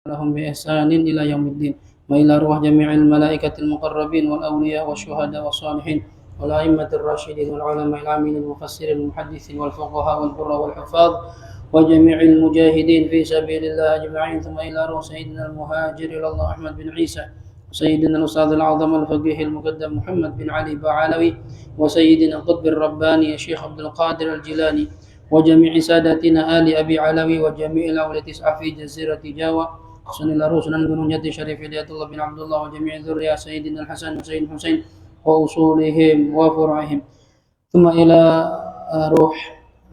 لهم بإحسان إلى يوم الدين وإلى روح جميع الملائكة المقربين والأولياء والشهداء والصالحين والأئمة الراشدين والعلماء العاملين المفسرين المحدثين والفقهاء والقراء والحفاظ وجميع المجاهدين في سبيل الله أجمعين. ثم إلى روح سيدنا المهاجر إلى الله أحمد بن عيسى وسيدنا الأستاذ الأعظم الفقيه المقدم محمد بن علي بعلوي وسيدنا القطب الرباني الشيخ عبد القادر الجيلاني وجميع ساداتنا آل أبي علوي وجميع الأولياء تسعة في جزيرة جاوة. صلى الله رسلا بن جد شريف هداية الله بن عبد الله وجميع ذرية سيدنا الحسن وسيد الحسين وأصولهم وفرعهم. ثم إلى روح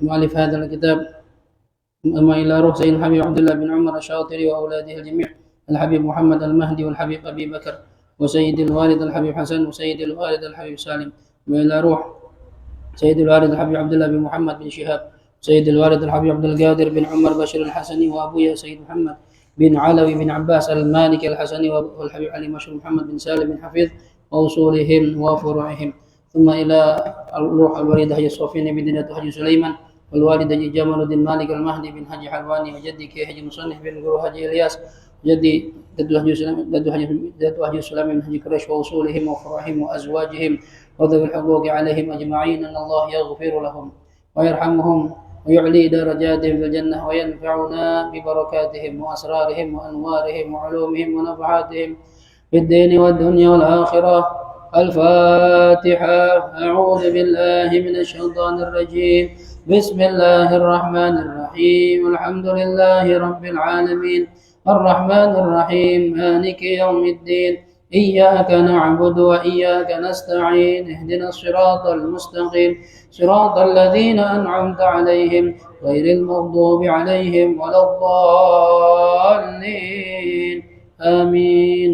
مؤلف هذا الكتاب، ثم إلى روح سيد الحبيب عبد الله بن عمر الشاطري وأولاده الجميع، الحبيب محمد المهدي والحبيب أبي بكر وسيد الوالد الحبيب حسن وسيد الوالد الحبيب سالم. وإلى روح سيد الوالد الحبيب عبد الله بن محمد بن شهاب، سيد الوالد الحبيب عبد القادر بن عمر بشر الحسني وأبويا سيد محمد بن علوي بن عباس المالكي الحسني والحبيب علي مشهور محمد بن سالم بن حفيظ وأصولهم وفروعهم. ثم إلى روح الوليد حج الصوفيني بن حج سليمان والوالد جمال الدين مالك المهدي بن حج حلواني وجدي كي حج مصنف بن قرو حج إلياس جدي جد حج سليمان بن حج قريش وأصولهم وفروعهم وأزواجهم وذوي الحقوق عليهم أجمعين أن الله يغفر لهم ويرحمهم ويعلي درجاتهم في الجنة وينفعنا ببركاتهم وأسرارهم وأنوارهم وعلومهم ونفحاتهم في الدين والدنيا والآخرة. الفاتحة. أعوذ بالله من الشيطان الرجيم. بسم الله الرحمن الرحيم. الحمد لله رب العالمين الرحمن الرحيم مالك يوم الدين إياك نعبد وإياك نستعين اهدنا الصراط المستقيم صراط الذين أنعمت عليهم غير المغضوب عليهم ولا الضالين آمين.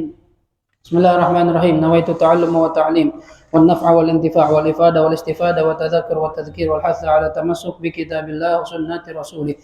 بسم الله الرحمن الرحيم. نويت التعلم والتعليم والنفع والانتفاع والإفادة والاستفادة والتذكر والتذكير والحث على التمسك بكتاب الله وسنة رسوله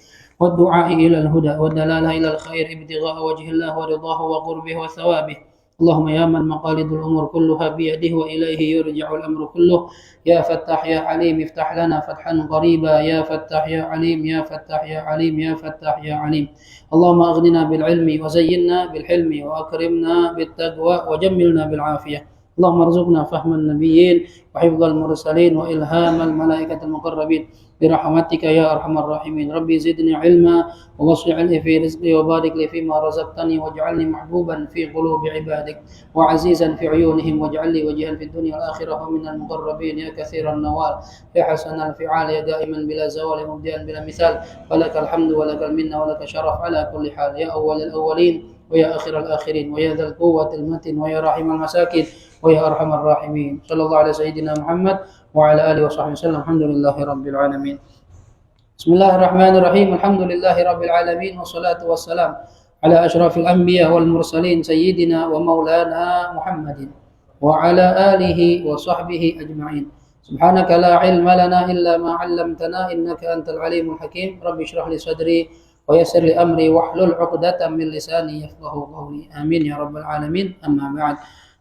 والدعاء إلى الهدى والدلالة إلى الخير ابتغاء وجه الله ورضاه وقربه وثوابه. اللهم يا من مقاليد الأمور كلها بيده وإليه يرجع الأمر كله يا فتاح يا عليم افتح لنا فتحا قريبا يا فتاح يا عليم يا فتاح يا عليم يا فتاح يا عليم. اللهم أغننا بالعلم وزينا بالحلم وأكرمنا بالتقوى وجملنا بالعافية. اللهم ارزقنا فهم النبيين وحفظ المرسلين وإلهام الملائكة المقربين برحمتك يا أرحم الراحمين. ربي زدني علما ووسع لي في رزقي وبارك لي فيما رزقتني واجعلني محبوبا في قلوب عبادك وعزيزا في عيونهم واجعل لي وجها في الدنيا والآخرة ومن المقربين يا كثير النوال يا حسن الفعال يا دائما بلا زوال مبدئا بلا مثال. ولك الحمد ولك المنة ولك الشرف على كل حال يا أول الأولين ويا آخر الآخرين ويا ذا القوة المتين ويا راحم المساكين ويا أرحم الراحمين. صلى الله على سيدنا محمد وعلى آله وصحبه وسلم. الحمد لله رب العالمين. بسم الله الرحمن الرحيم. الحمد لله رب العالمين والصلاة والسلام على أشرف الأنبياء والمرسلين سيدنا ومولانا محمد وعلى آله وصحبه أجمعين. سبحانك لا علم لنا إلا ما علمتنا إنك أنت العليم الحكيم. رب اشرح لي صدري ويسر لي أمري واحلل عقدة من لساني يفقه قولي آمين يا رب العالمين. أما بعد.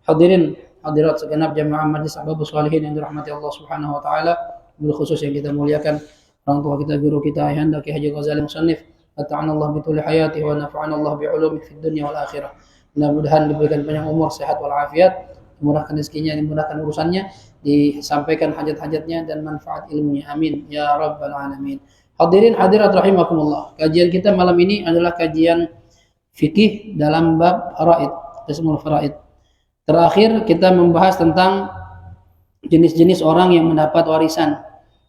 Hadirin hadirat segenap jamaah majelis ahbabus sholihin yang dirahmati Allah Subhanahu wa taala, khusus yang kita muliakan orang tua kita, guru kita, Ayahanda Ki Haji Ghazali Musannif, ata'ana Allah bi tuli hayati wa nafa'ana Allah bi ulumi fid dunya wal akhirah. Mudah-mudahan diberikan panjang umur, sehat walafiat, dimurahkan rezekinya, dimudahkan urusannya, disampaikan hajat-hajatnya dan manfaat ilmunya. Amin ya rabbal alamin. Hadirin hadirat rahimakumullah. Kajian kita malam ini adalah kajian fikih dalam bab faraid, qismul faraid. Terakhir kita membahas tentang jenis-jenis orang yang mendapat warisan.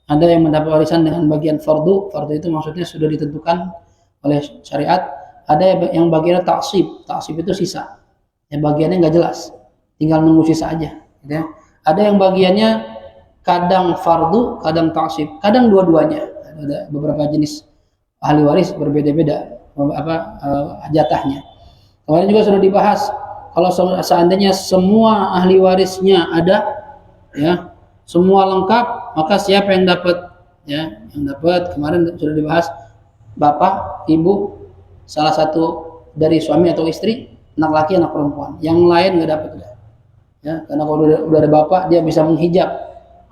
Ada yang mendapat warisan dengan bagian fardu. Fardu itu maksudnya sudah ditentukan oleh syariat. Ada yang bagiannya ta'sib. Ta'sib itu sisa. Ya, bagiannya nggak jelas. Tinggal nunggu sisa aja. Gitu ya. Ada yang bagiannya kadang fardu, kadang ta'sib. Kadang dua-duanya. Ada beberapa jenis ahli waris berbeda-beda jatahnya. Kemarin juga sudah dibahas. Kalau seandainya semua ahli warisnya ada, ya, semua lengkap, maka siapa yang dapat? Ya, yang dapat kemarin sudah dibahas bapak, ibu, salah satu dari suami atau istri, anak laki, anak perempuan. Yang lain nggak dapat, ya, karena kalau udah ada bapak, dia bisa menghijab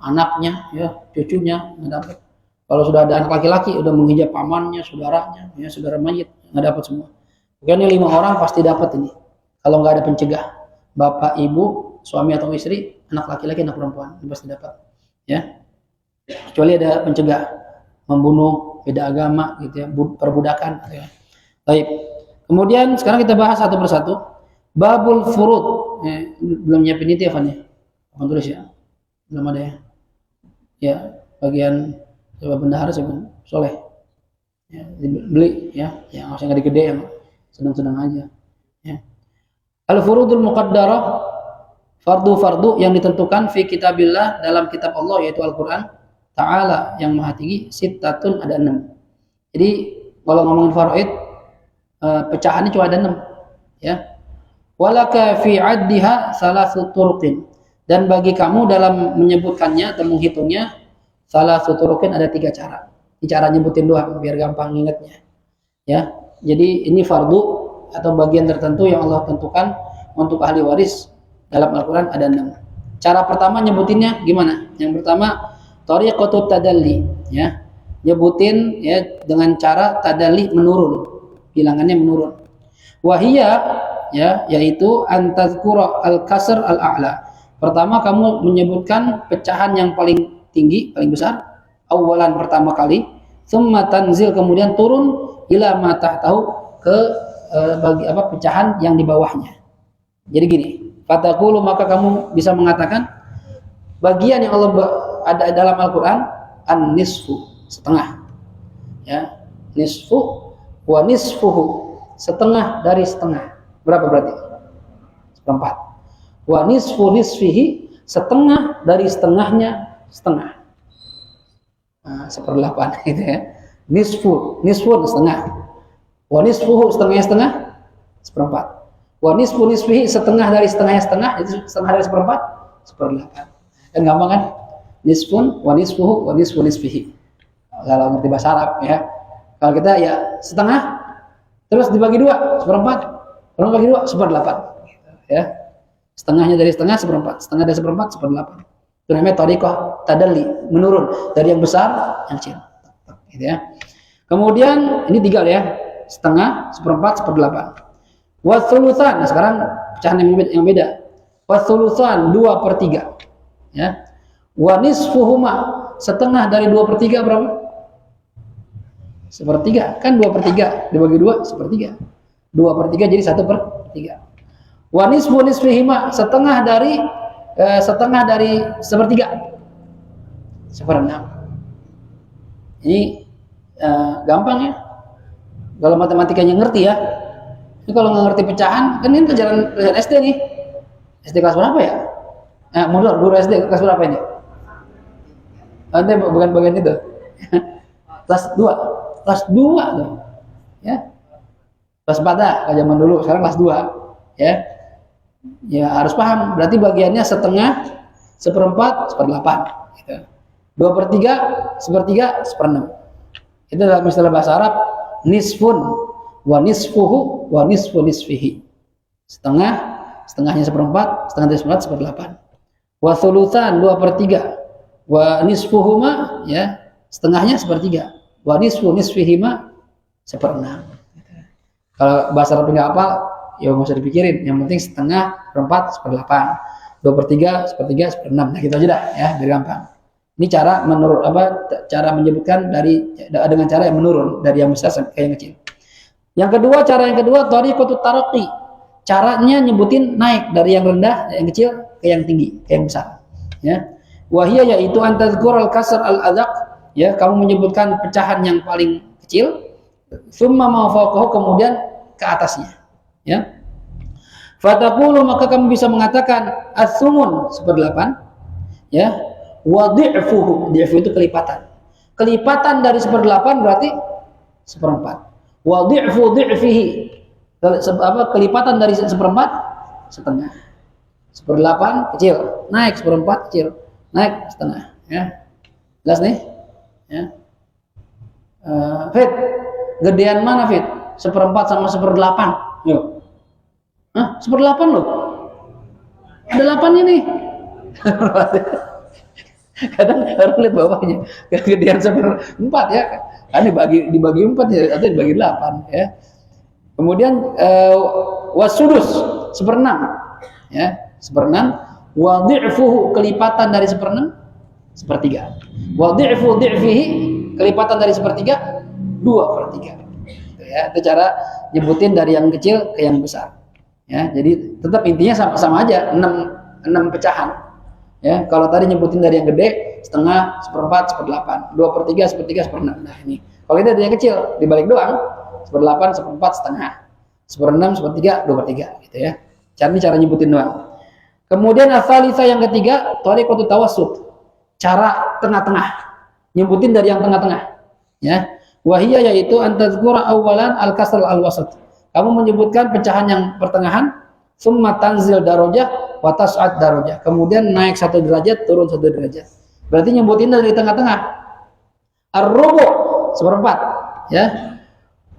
anaknya, ya, cucunya nggak dapat. Kalau sudah ada anak laki-laki, udah menghijab pamannya, saudaranya, ya, saudara mayit nggak dapat semua. Pokoknya 5 orang pasti dapat ini. Kalau nggak ada pencegah, bapak, ibu, suami atau istri, anak laki-laki, anak perempuan, ini pasti dapat. Ya, kecuali ada pencegah, membunuh, beda agama, gitu ya, perbudakan. Gitu ya. Baik. Kemudian sekarang kita bahas satu persatu. Babul furud. Belum nyiapin itu ya, Van ya? Apa tulis ya? Belum ada ya? Ya, bagian coba bendahara coba soleh. Ya, beli ya, yang harusnya nggak gede yang sedang-sedang aja. Ya. Al-furudul muqaddarah, fardu-fardu yang ditentukan fi kitabillah, dalam kitab Allah yaitu Al-Qur'an Ta'ala yang maha tinggi, sittatun, ada 6. Jadi kalau ngomongin faraid, pecahannya cuma ada 6 ya. Walaka fi 'addiha salasu turuqin, dan bagi kamu dalam menyebutkannya atau menghitungnya salasu turuqin, ada 3 cara. Ini cara nyebutin doang biar gampang ingatnya. Ya. Jadi ini fardu atau bagian tertentu yang Allah tentukan untuk ahli waris dalam Al-Qur'an ada 6. Cara pertama nyebutinnya gimana? Yang pertama tariqatut tadalli ya. Nyebutin ya dengan cara tadalli, menurun. Bilangannya menurun. Wahia ya, yaitu antazkura al-kasr al-a'la. Pertama kamu menyebutkan pecahan yang paling tinggi, paling besar, awalan pertama kali, tsumma tanzil kemudian turun ila ma tahtahu ke bagi pecahan yang di bawahnya. Jadi gini, fataqulu maka kamu bisa mengatakan bagian yang Allah ada dalam Al-Qur'an an-nisfu, setengah. Ya, nisfu wa nisfuhu, setengah dari setengah. Berapa berarti? Seperempat. Wa nisfu nisfihi, setengah dari setengahnya setengah. Nah, 1/8 gitu ya. Nisfu setengah. Wa nisfuhu, setengah seperempat. Wa nisfu nisfihi, setengah dari setengah, itu setengah dari seperempat, 1/8. Kan gampang kan? Nisfun wa nisfuhu wa nisfu nisfihi. Kalau ngerti bahasa Arab ya. Kalau kita ya setengah, terus dibagi 2, seperempat. Kalau bagi 2, 1/8. Gitu, ya. Setengahnya dari setengah, seperempat. Setengah dari seperempat, 1/8. Itu namanya tariqah tadalli, menurun dari yang besar yang kecil. Gitu ya. Kemudian ini 3 ya. Setengah, seperempat, 1/8. Watsulusan. Nah, sekarang pecahan yang beda. Watsulusan, 2/3. Ya. Wa nisfuhuma, setengah dari 2/3 berapa? 1/3. Kan 2/3 dibagi 2, 1/3. 2/3 jadi 1/3. Wa nisfu nisfihima, setengah dari 1/3. 1/6. Ini gampang ya. Kalau matematikanya ngerti ya. Ini kalau nggak ngerti pecahan, kan ini pelajaran SD nih. SD kelas berapa ya? Mundur, guru SD kelas berapa ini? Nanti bukan bagian itu. Kelas 2. Kelas 2 tuh. Ya. Kelas 4 dah, kayak zaman dulu, sekarang kelas 2. Ya. Ya harus paham, berarti bagiannya setengah, 1/4, 1/8 gitu. 2/3, 1/3, 1/6. Itu dalam istilah bahasa Arab nisfun wa nisfuhu wa nisfu nisfihi. Setengahnya 1/4, setengah dari 1/4, 1/8. Wa thulutsan, 2/3. Wa nisfuhuma, ya, setengahnya 1/3. Wa nisfu nisfihima, 1/6. Kalau bahasa Arab nggak hafal, ya nggak usah dipikirin. Yang penting setengah, 1/4, 1/8. 2/3, 1/3, 1/6. Nah, gitu aja dah, ya, biar gampang. Ini cara cara menyebutkan dengan cara yang menurun dari yang besar ke yang kecil. Cara yang kedua, tariqatut taraqi. Caranya nyebutin naik dari yang rendah, yang kecil ke yang tinggi, ke yang besar. Ya. Wahia yaitu antazkurul kasr al-adaq, ya, kamu menyebutkan pecahan yang paling kecil, summa ma fawqahu, kemudian ke atasnya, ya. Fataqulu, maka kamu bisa mengatakan as-sumun 1/8, ya. Wa dhi'fuhu, dhi'fu itu kelipatan. Kelipatan dari 1/8 berarti 1/4. Wa dhi'fu dhi'fihi, kelipatan dari 1/4 setengah. 1/8 kecil, naik 1/4 kecil, naik setengah, ya. Jelas nih, ya. Fit, gedean mana Fit? 1/4 sama 1/8. Yuk. 1/8 loh. Ada 8-nya nih. Kadang orang lihat bawahnya, kegedean 1/4 ya. Kan dibagi 4 ya, atau dibagi 8 ya. Kemudian wasudus seperenam, ya seperenam. Wa dhi'fuhu kelipatan dari seperenam sepertiga. Wa dhi'fu dhi'fihi kelipatan dari sepertiga 2/3. Ya, itu cara nyebutin dari yang kecil ke yang besar. Ya, jadi tetap intinya sama aja 6 pecahan. Ya, kalau tadi nyebutin dari yang gede setengah, seperempat, seperdelapan, 2/3, sepertiga, seperenam. Nah ini, kalau itu dari yang kecil dibalik doang, seperdelapan, seperempat, setengah, seperenam, sepertiga, 2/3, gitu ya. Cara nyebutin doang. Kemudian asalisa yang ketiga, thariqatu tawassut, cara tengah-tengah, nyebutin dari yang tengah-tengah. Ya, wahiyya yaitu antazkura awalan al-kasr al-wasat. Kamu menyebutkan pecahan yang pertengahan, summa tanzil darajah wa tas'ad darajah. Kemudian naik 1 derajat, turun 1 derajat. Berarti nyebutin dari tengah-tengah. Ar-rubu' seperempat, ya.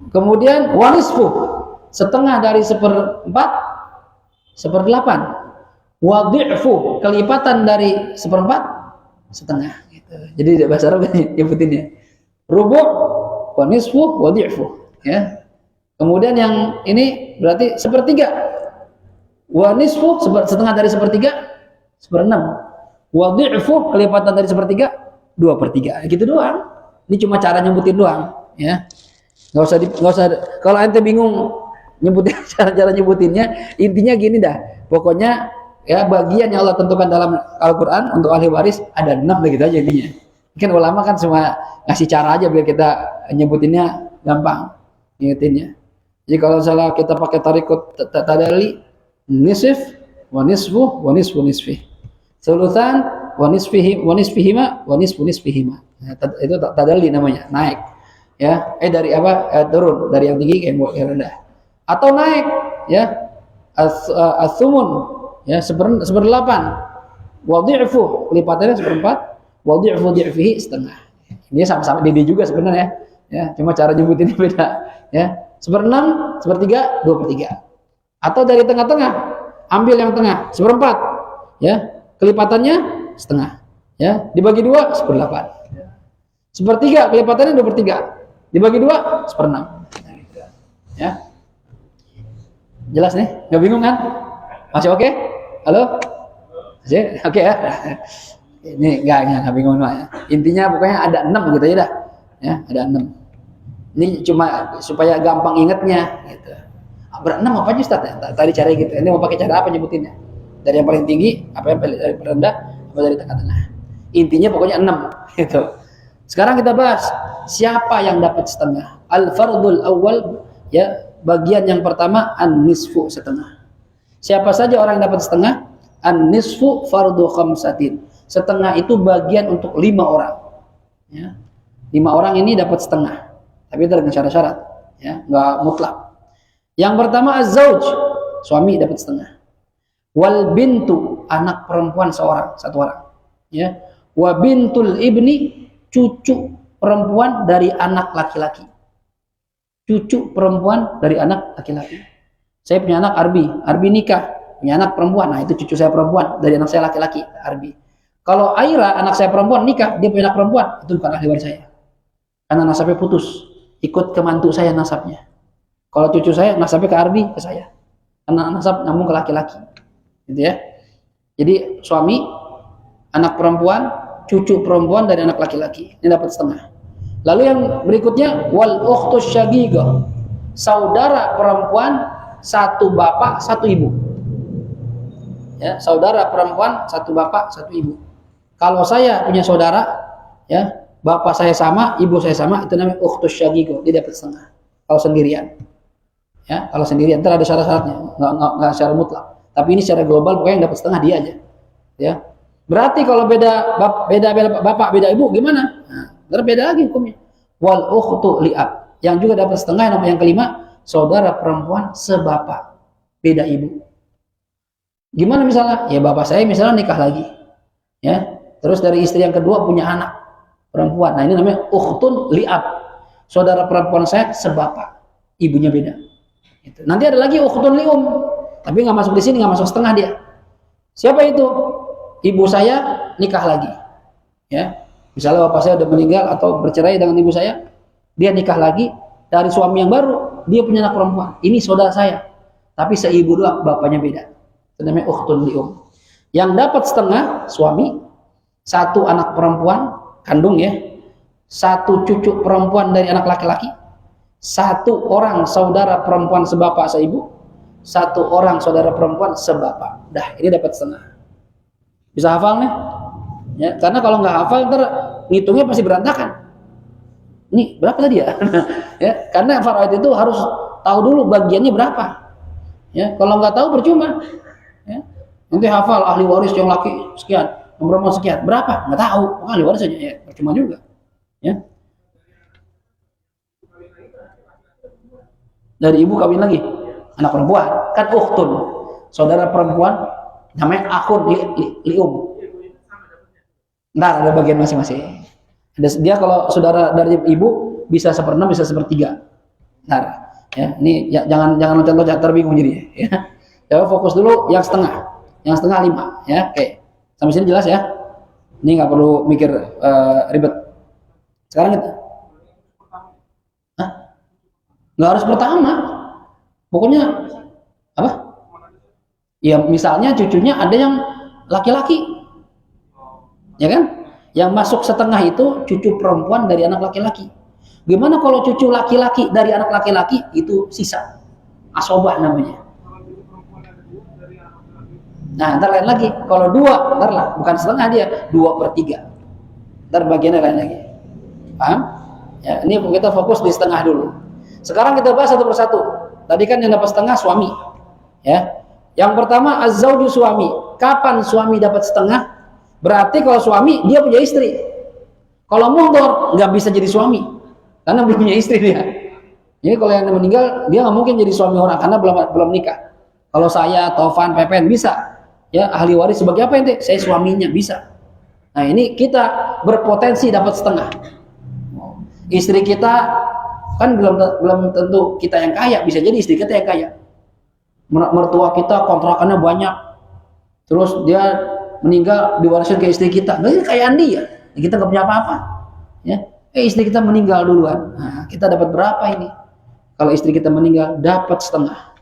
Kemudian wa nisfu setengah dari seperempat, seperdelapan. Wa dhi'fu kelipatan dari seperempat, setengah gitu. Jadi bahasa Arab nyebutinnya. Rubu', wa nisfu, wa dhi'fu, ya. Kemudian yang ini berarti sepertiga. Wa nisfu setengah dari sepertiga, seperenam. Wa dhi'fu kelipatan dari sepertiga, 2/3. Gitu doang. Ini cuma cara nyebutin doang, ya. Nggak usah kalau ente bingung nyebutin cara nyebutinnya, intinya gini dah. Pokoknya ya bagian yang Allah tentukan dalam Al-Qur'an untuk ahli waris ada 6 begitu aja intinya. Kan ulama kan cuma ngasih cara aja biar kita nyebutinnya gampang ngingetinnya. Jadi kalau salah kita pakai tarikut tadali nisf wa nisfu wa nisfu nisfi. Sulusan wa nisfihi wa nisfihima wa nisfu nisfihima. Nah, itu tadali namanya, naik. Ya, dari apa? Turun dari yang tinggi ke yang rendah. Atau naik, ya. As-sumun, ya, seperdelapan. Wa dhi'fu lipatannya seperempat, wa dhi'fu dhi'fihi setengah. Ini sama-sama dede juga sebenarnya, ya. Cuma cara nyebutinnya beda, ya. Seperenam, sepertiga, 2/3. Atau dari tengah-tengah, ambil yang tengah, seperempat, ya. Kelipatannya setengah, ya. Dibagi 2, seperdelapan. Sepertiga kelipatannya 2/3. Dibagi 2, seperenam. Ya. Jelas nih? Nggak bingung kan? Masih oke? Halo? Masih oke ya? Ini nggak bingung ya. Intinya pokoknya ada 6 gitu ya dah. Ya, ada 6. Ini cuma supaya gampang ingetnya gitu. Berenam apa aja Ustaz? Tadi cara gitu. Ini mau pakai cara apa nyebutinnya? Dari yang paling tinggi, apa yang paling rendah, apa dari tengah-tengah. Intinya pokoknya 6 gitu. Sekarang kita bahas siapa yang dapat setengah. Al-fardul awal, ya, bagian yang pertama an-nisfu, setengah. Siapa saja orang yang dapat setengah? An-nisfu fardu khamsatin. Setengah itu bagian untuk 5 orang. Ya. 5 orang ini dapat setengah. Tapi dengan syarat-syarat, ya, nggak mutlak. Yang pertama az-zauj, suami dapat setengah. Wal bintu, anak perempuan satu orang. Ya. Wa bintul ibni, cucu perempuan dari anak laki-laki. Cucu perempuan dari anak laki-laki. Saya punya anak Arbi nikah, punya anak perempuan. Nah, itu cucu saya perempuan dari anak saya laki-laki, Arbi. Kalau Aira, anak saya perempuan nikah, dia punya anak perempuan, itu bukan ahli waris saya. Karena nasabnya putus, ikut ke mantu saya nasabnya. Kalau cucu saya nasabnya ke Arbi, ke saya. Karena nasab nyambung ke laki-laki. Gitu ya. Jadi suami, anak perempuan, cucu perempuan dari anak laki-laki. Ini dapat setengah. Lalu yang berikutnya wal ukhtus syaqiqah. Saudara perempuan satu bapak, satu ibu. Ya, saudara perempuan satu bapak, satu ibu. Kalau saya punya saudara, ya, bapak saya sama, ibu saya sama, itu namanya ukhtus syaqiqah, dia dapat setengah. Kalau sendirian. Ya, kalau sendirian entar ada syarat-syaratnya, enggak secara mutlak. Tapi ini secara global pokoknya yang dapat setengah dia aja. Ya. Berarti kalau beda bapak, beda ibu gimana? Nah, beda lagi hukumnya. Wal ukhtu li'ab, yang juga dapat setengah, yang kelima, saudara perempuan sebapak, beda ibu. Gimana misalnya? Ya bapak saya misalnya nikah lagi. Ya. Terus dari istri yang kedua punya anak perempuan. Nah, ini namanya ukhtun li'ab. Saudara perempuan saya sebapak, ibunya beda. Gitu. Nanti ada lagi ukhtun li'um. Tapi nggak masuk di sini, nggak masuk setengah dia. Siapa itu? Ibu saya nikah lagi, ya. Misalnya bapak saya udah meninggal atau bercerai dengan ibu saya, dia nikah lagi, dari suami yang baru, dia punya anak perempuan. Ini saudara saya, tapi seibu doang, bapaknya beda. Itu namanya ukhtun li'um. Yang dapat setengah suami, satu anak perempuan kandung ya, satu cucu perempuan dari anak laki-laki, satu orang saudara perempuan sebapak seibu, satu orang saudara perempuan sebapak. Dah, ini dapat setengah. Bisa hafal nih? Ya, karena kalau nggak hafal ntar ngitungnya pasti berantakan. Ini berapa tadi ya? Ya, karena faraid itu harus tahu dulu bagiannya berapa. Ya, kalau nggak tahu percuma. Ya, nanti hafal ahli waris yang laki sekian, yang perempuan sekian, berapa? Nggak tahu. Ahli waris aja ya, percuma juga. Ya. Dari ibu kawin lagi, anak perempuan kan ukhtun, saudara perempuan namanya akhun lium. Ntar ada bagian masing-masing. Dia kalau saudara dari ibu bisa 1/6, bisa 1/3. Ntar ya, ini ya, jangan loncat-loncat terbingung jadi ya. Ya fokus dulu yang setengah 5 ya. Oke, sampai sini jelas ya. Ini nggak perlu mikir ribet. Sekarang kita nggak harus pertama, pokoknya apa ya, misalnya cucunya ada yang laki-laki ya kan, yang masuk setengah itu cucu perempuan dari anak laki-laki. Gimana kalau cucu laki-laki dari anak laki-laki, itu sisa asobah namanya. Nah ntar lain lagi, kalau 2 ntar lah, bukan setengah dia, 2/3, ntar bagiannya lain lagi. Paham ya? Ini kita fokus di setengah dulu. Sekarang kita bahas satu persatu. Tadi kan yang dapat setengah suami ya. Yang pertama az-zauju, suami. Kapan suami dapat setengah? Berarti kalau suami dia punya istri. Kalau mundur nggak bisa jadi suami karena belum punya istri dia. Jadi kalau yang meninggal dia nggak mungkin jadi suami orang karena belum nikah. Kalau saya, Tovan, Pepen bisa ya, ahli waris sebagai apa ente? Saya suaminya, bisa. Nah ini kita berpotensi dapat setengah. Istri kita kan belum tentu kita yang kaya, bisa jadi istri kita yang kaya. Mertua kita kontrakannya banyak, terus dia meninggal diwariskan ke istri kita, nggak kekayaan dia, kita nggak punya apa-apa ya. Istri kita meninggal duluan, nah, kita dapat berapa ini? Kalau istri kita meninggal dapat setengah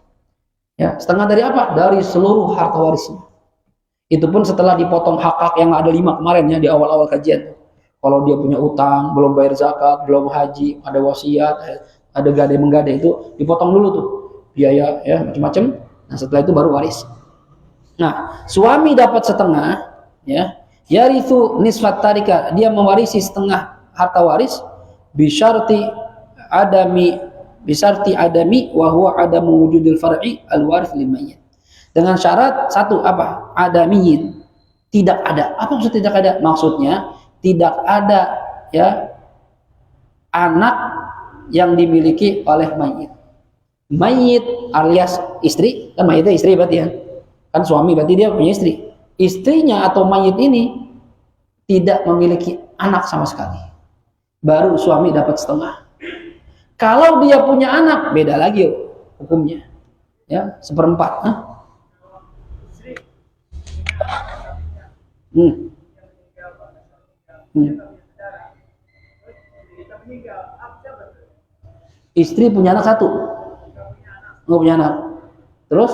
ya. Setengah dari apa? Dari seluruh harta warisnya. Itu pun setelah dipotong hak-hak yang ada 5 kemarin ya di awal-awal kajian. Kalau dia punya utang, belum bayar zakat, belum haji, ada wasiat, ada gade-menggade, itu dipotong dulu tuh biaya ya macam-macam. Nah setelah itu baru waris. Nah suami dapat setengah ya, yarithu nisfat tarika, dia mewarisi setengah harta waris bisyarti adami wa huwa adamu wujudil far'i al-warith lil mayyit. Dengan syarat satu apa? Adamiyin, tidak ada. Apa maksud tidak ada? Maksudnya tidak ada ya anak yang dimiliki oleh mayit. Mayit alias istri, kan mayitnya istri berarti ya, kan suami berarti dia punya istri. Istrinya atau mayit ini tidak memiliki anak sama sekali, baru suami dapat setengah. Kalau dia punya anak beda lagi hukumnya ya, 1/4. Istri punya anak 1, nggak punya anak, terus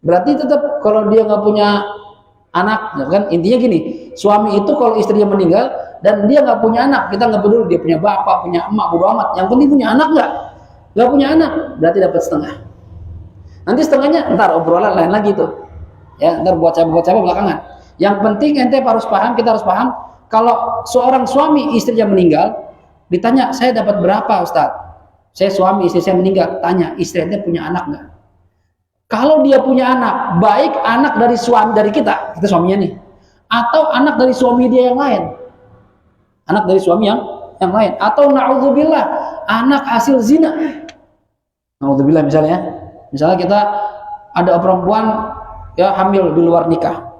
berarti tetap kalau dia nggak punya anak ya kan, intinya gini, suami itu kalau istrinya meninggal dan dia nggak punya anak, kita nggak peduli dia punya bapak, punya emak, bodo amat, yang penting punya anak. Nggak punya anak berarti dapat setengah. Nanti setengahnya ntar obrolan lain lagi tuh ya, ntar buat cabang belakangan. Yang penting ente harus paham, kita harus paham, kalau seorang suami istrinya meninggal ditanya saya dapat berapa Ustadz, saya suami istri saya meninggal, tanya istri ente punya anak nggak? Kalau dia punya anak, baik anak dari suami dari kita suaminya nih, atau anak dari suami dia yang lain, anak dari suami yang lain, atau na'udzubillah anak hasil zina. Na'udzubillah misalnya kita ada perempuan ya hamil di luar nikah,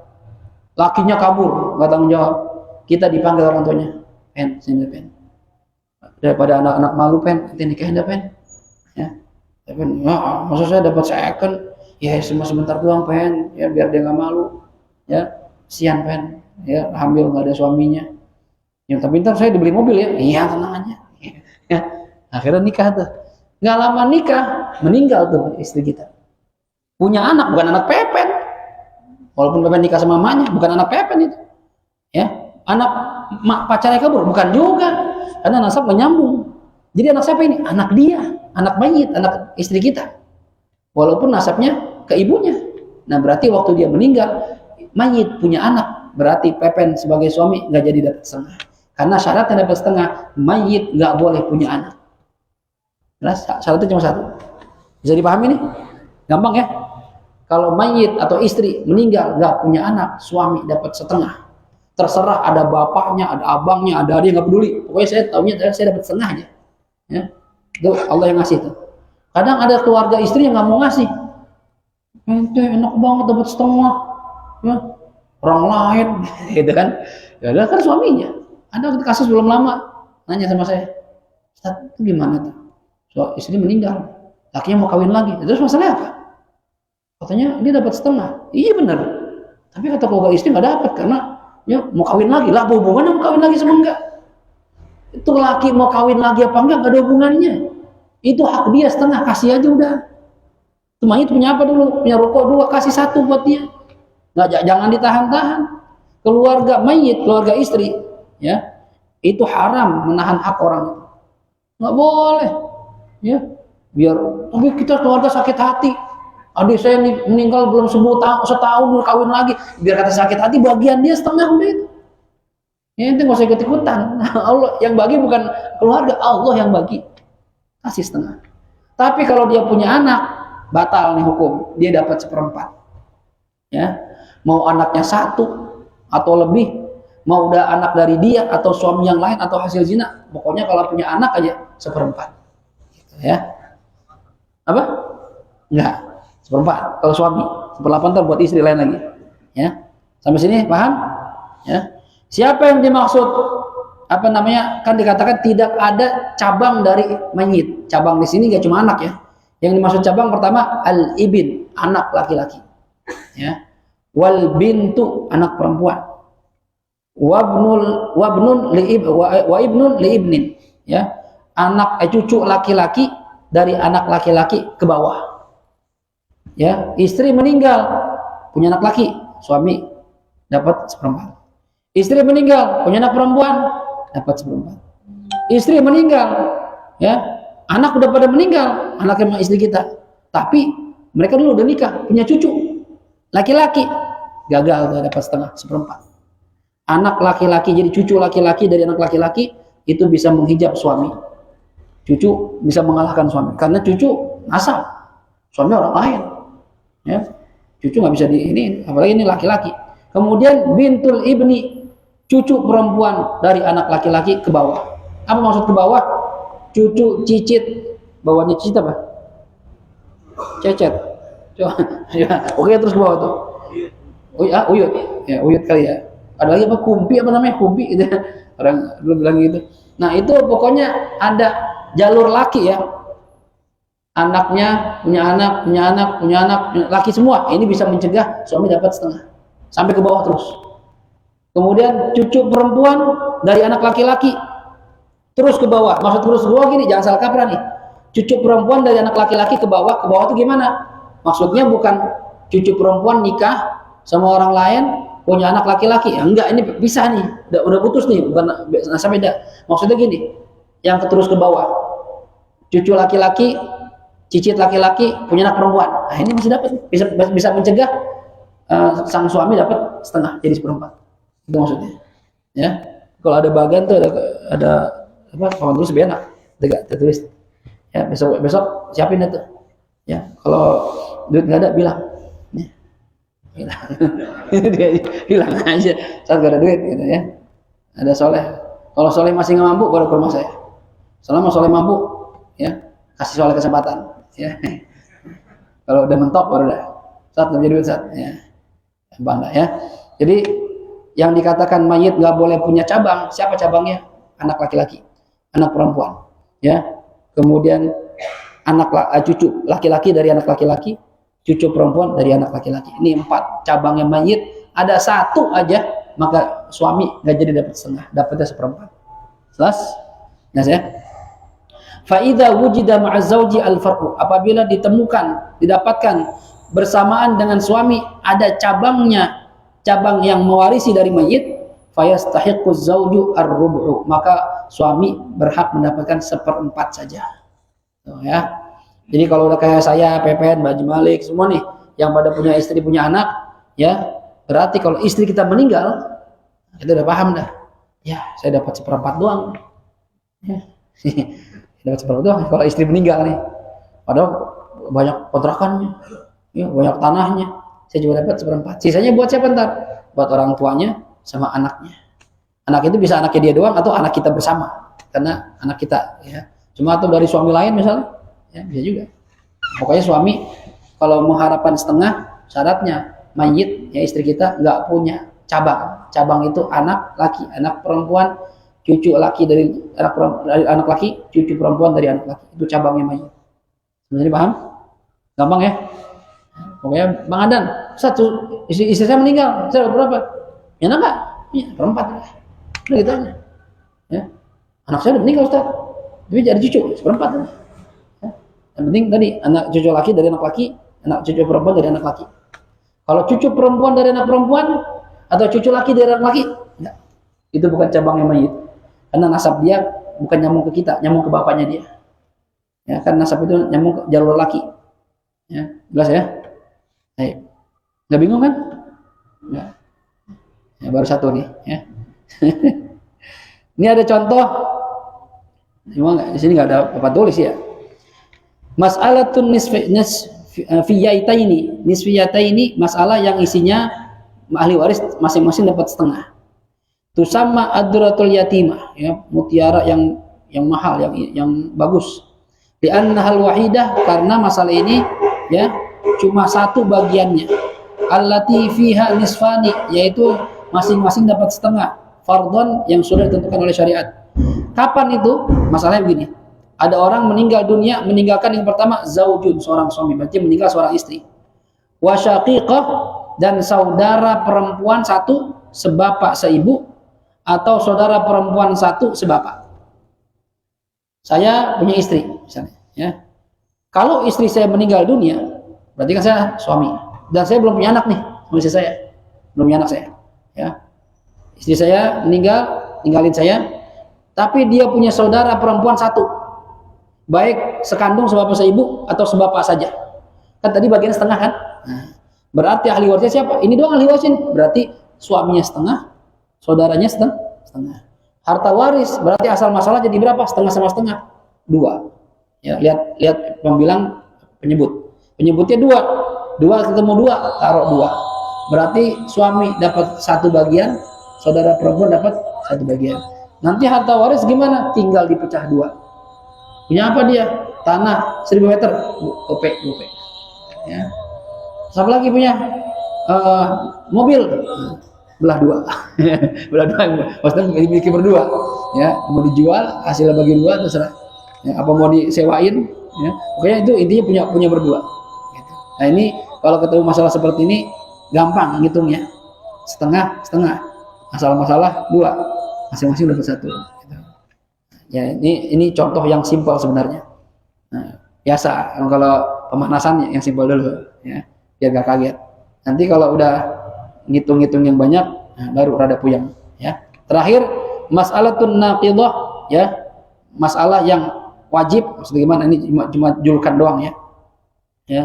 lakinya kabur nggak tanggung jawab, kita dipanggil orang tuanya, pen sini pen, daripada anak-anak malu pen, nanti nikahin dah pen ya. Tapi ya, maksud saya dapat second, ya cuma sebentar doang pen, ya biar dia nggak malu, ya sian pen, ya hamil nggak ada suaminya. Yang tapi ntar saya dibeli mobil ya, iya tenang aja. Ya, akhirnya nikah tuh, nggak lama nikah, meninggal tuh istri kita. Punya anak bukan anak Pepen, walaupun Pepen nikah sama mamanya, bukan anak Pepen itu, ya anak pacarnya kabur, bukan juga, karena nasab menyambung. Jadi anak siapa ini? Anak dia, anak mayit, anak istri kita. Walaupun nasabnya ke ibunya. Nah berarti waktu dia meninggal, mayit punya anak, berarti Pepen sebagai suami nggak jadi dapat setengah. Karena syaratnya dapat setengah, mayit nggak boleh punya anak. Nah, syaratnya cuma satu. Bisa dipahami nih? Gampang ya? Kalau mayit atau istri meninggal nggak punya anak, suami dapat setengah. Terserah ada bapaknya, ada abangnya, ada adiknya, nggak peduli. Pokoknya saya tahunya saya dapat setengah aja. Ya, itu Allah yang ngasih tuh. Kadang ada keluarga istri yang nggak mau ngasih. Ente enak banget dapat setengah. Ya, orang lain, gitu kan? Ya kan suaminya. Ada kasus belum lama nanya sama saya, Ustaz, itu gimana tuh? So, istri meninggal, lakinya mau kawin lagi. Terus masalahnya apa? Katanya dia dapat setengah. Iya benar. Tapi kata keluarga istri nggak dapat karena ya mau kawin lagi. Lah hubungannya mau kawin lagi sama enggak? Itu laki mau kawin lagi apa enggak ada hubungannya. Itu hak dia setengah, kasih aja udah. Itu mayit punya apa dulu? Punya rokok dua, kasih satu buat dia. Nggak, jangan ditahan-tahan. Keluarga mayit, keluarga istri, ya itu haram menahan hak orang itu. Nggak boleh. Ya, biar tapi kita keluarga sakit hati. Adik saya meninggal belum setahun kawin lagi. Biar kata sakit hati, bagian dia setengah udah itu. Ya, itu nggak usah ikut-ikutan. Allah yang bagi bukan keluarga, Allah yang bagi. Kasih setengah. Tapi kalau dia punya anak, batal nih hukum. Dia dapat seperempat. Ya, mau anaknya satu atau lebih, mau udah anak dari dia atau suami yang lain atau hasil zina, pokoknya kalau punya anak aja seperempat. Gitu, ya. Apa? Enggak. Seperempat kalau suami, seperlapan ntar buat istri lain lagi. Ya. Sampai sini paham? Ya. Siapa yang dimaksud apa namanya? Kan dikatakan tidak ada cabang dari mayit. Cabang di sini nggak cuma anak ya. Yang dimaksud cabang pertama al-ibn, anak laki-laki. Ya. Wal bintu, anak perempuan. Wabnun li ibnin, ya. Anak cucu laki-laki dari anak laki-laki ke bawah. Ya, istri meninggal punya anak laki, suami dapat seperempat. Istri meninggal punya anak perempuan, dapat seperempat. Istri meninggal, ya, anak udah pada meninggal, anak sama istri kita. Tapi mereka dulu udah nikah, punya cucu laki-laki, gagal tuh dapat setengah, seperempat. Anak laki-laki jadi cucu laki-laki dari anak laki-laki itu bisa menghijab suami. Cucu bisa mengalahkan suami karena cucu nasab, suami orang lain. Ya, cucu nggak bisa di ini, apalagi ini laki-laki. Kemudian bintul ibni, cucu perempuan dari anak laki-laki ke bawah. Apa maksud ke bawah? Cucu cicit, bawahnya cicit apa? Cecet. Coba, ya. Oke terus ke bawah tuh. Uyut, ya uyut kali ya. Ada lagi apa kumpi apa namanya kumpi gitu. Orang dulu bilang gitu. Nah itu pokoknya ada jalur laki ya. Anaknya punya anak, punya anak, punya anak, laki semua. Ini bisa mencegah suami dapat setengah. Sampai ke bawah terus. Kemudian cucu perempuan dari anak laki-laki terus ke bawah. Maksud terus ke bawah gini, jangan salah kaprah nih. Cucu perempuan dari anak laki-laki ke bawah itu gimana? Maksudnya bukan cucu perempuan nikah sama orang lain punya anak laki-laki. Ya, enggak, ini bisa nih. Udah putus nih, bukan nasab beda. Maksudnya gini, yang terus ke bawah. Cucu laki-laki, cicit laki-laki punya anak perempuan. Nah, ini masih dapat, bisa mencegah sang suami dapat setengah jadi seperempat. Itu maksudnya. Ya. Kalau ada bagian tuh ada apa? Kalau tulis lebih enak. Tertulis. Ya, besok siapin itu. Ya, kalau duit nggak ada bilang. Ya. Hilang aja saat gak ada duit gitu ya. Ada Soleh, kalau Soleh masih nggak mampu baru ke rumah saya. Selama Soleh mampu, ya kasih Soleh kesempatan. Ya. Kalau udah mentok baru dah. Saat nggak jadi duit saat, ya bangga ya. Jadi yang dikatakan mayit nggak boleh punya cabang, siapa cabangnya? Anak laki-laki, anak perempuan, ya. Kemudian cucu laki-laki dari anak laki-laki, cucu perempuan dari anak laki-laki. Ini 4 cabangnya mayit. Ada 1 aja, maka suami nggak jadi dapat setengah, dapatnya 1/4. Jelas? Nah ya. Faida wujida ma'azauji al-far'u, apabila didapatkan bersamaan dengan suami ada cabang yang mewarisi dari mayit, fayastahiqqu zauju ar-rub'u, maka suami berhak mendapatkan 1/4 saja. Tuh, ya. Jadi kalau udah kayak saya, Pepet, Mbak Malik, semua nih yang pada punya istri, punya anak, ya, berarti kalau istri kita meninggal, kita udah paham dah. Ya, saya dapat 1/4 doang. Ya. Dapat 1/4 doang kalau istri meninggal nih. Padahal banyak kontrakannya, ya, banyak tanahnya. Saya juga dapat 1/4. Sisanya buat siapa ntar? Buat orang tuanya sama anaknya. Anak itu bisa anaknya dia doang atau anak kita bersama. Karena anak kita, ya. Cuma atau dari suami lain misalnya, ya bisa juga. Pokoknya suami kalau mengharapkan setengah, syaratnya mayit, ya istri kita nggak punya cabang. Cabang itu anak laki, anak perempuan, cucu laki dari anak laki, cucu perempuan dari anak laki. Itu cabangnya mayit. Sebenarnya paham? Gampang ya? Pokoknya Bang Adan, istri saya meninggal, saya dapat berapa? Ya enggak? Ya, 1/4. Udah gitu aja. Ya. Anak saya udah meninggal, Ustaz. Tapi jadi cucu, 1/4. Ya. Yang penting tadi anak cucu laki dari anak laki, anak cucu perempuan dari anak laki. Kalau cucu perempuan dari anak perempuan atau cucu laki dari anak laki, enggak. Itu bukan cabangnya mayit. Karena nasab dia bukan nyambung ke kita, nyambung ke bapaknya dia. Ya, kan nasab itu nyambung ke jalur laki. Ya, jelas ya? Baik. Nggak bingung kan? Nggak. Ya, baru 1 nih, ya. Ini ada contoh. Cuma di sini nggak ada apa tulis ya. Mas'alatun nisfiyataini, masalah yang isinya ahli waris masing-masing dapat setengah. Tusamma adratul yatimah, ya, mutiara yang mahal, yang bagus. Di annahal wahidah, karena masalah ini, ya, cuma 1 bagiannya. Allati fiha nisfani, yaitu masing-masing dapat setengah. Fardhon yang sudah ditentukan oleh syariat. Kapan itu? Masalahnya begini. Ada orang meninggal dunia, meninggalkan yang pertama zaujun, seorang suami, berarti meninggal seorang istri. Wa syaqiqah, dan saudara perempuan 1 sebapak seibu, atau saudara perempuan 1 sebapak. Saya punya istri misalnya, ya. Kalau istri saya meninggal dunia, berarti kan saya suami, dan saya belum punya anak nih, istri saya belum punya anak saya, ya. Istri saya ninggalin saya, tapi dia punya saudara perempuan 1, baik sekandung sebapak seibu atau sebapak saja. Kan tadi bagian setengah kan? Nah, berarti ahli warisnya siapa? Ini doang ahli warisnya. Berarti suaminya setengah, saudaranya setengah. Harta waris berarti asal masalah jadi berapa? Setengah sama setengah, 2. Ya, lihat pembilang penyebutnya 2 ketemu 2, taruh 2. Berarti suami dapat 1 bagian, saudara perempuan dapat 1 bagian. Nanti harta waris gimana? Tinggal dipecah 2. Punya apa dia? Tanah 1000 meter, gope. Ya. Siapa lagi punya mobil? Belah 2. Belah 2. Maksudnya dimiliki berdua. Ya, mau dijual, hasilnya bagi 2 terserah. Ya, apa mau disewain? Ya. Pokoknya itu intinya punya berdua. Gitu. Nah ini kalau ketemu masalah seperti ini gampang ngitungnya. Setengah. Asal masalah 2, masing-masing dapat 1. Gitu. Ya ini contoh yang simpel sebenarnya. Nah, biasa kalau pemanasan yang simpel dulu, ya, biar gak kaget. Nanti kalau udah ngitung-ngitung yang banyak, nah, baru rada puyeng, ya. Terakhir mas'alatun naqidah, ya, masalah yang wajib. Maksudnya gimana? Ini cuma julukan doang, ya. Ya.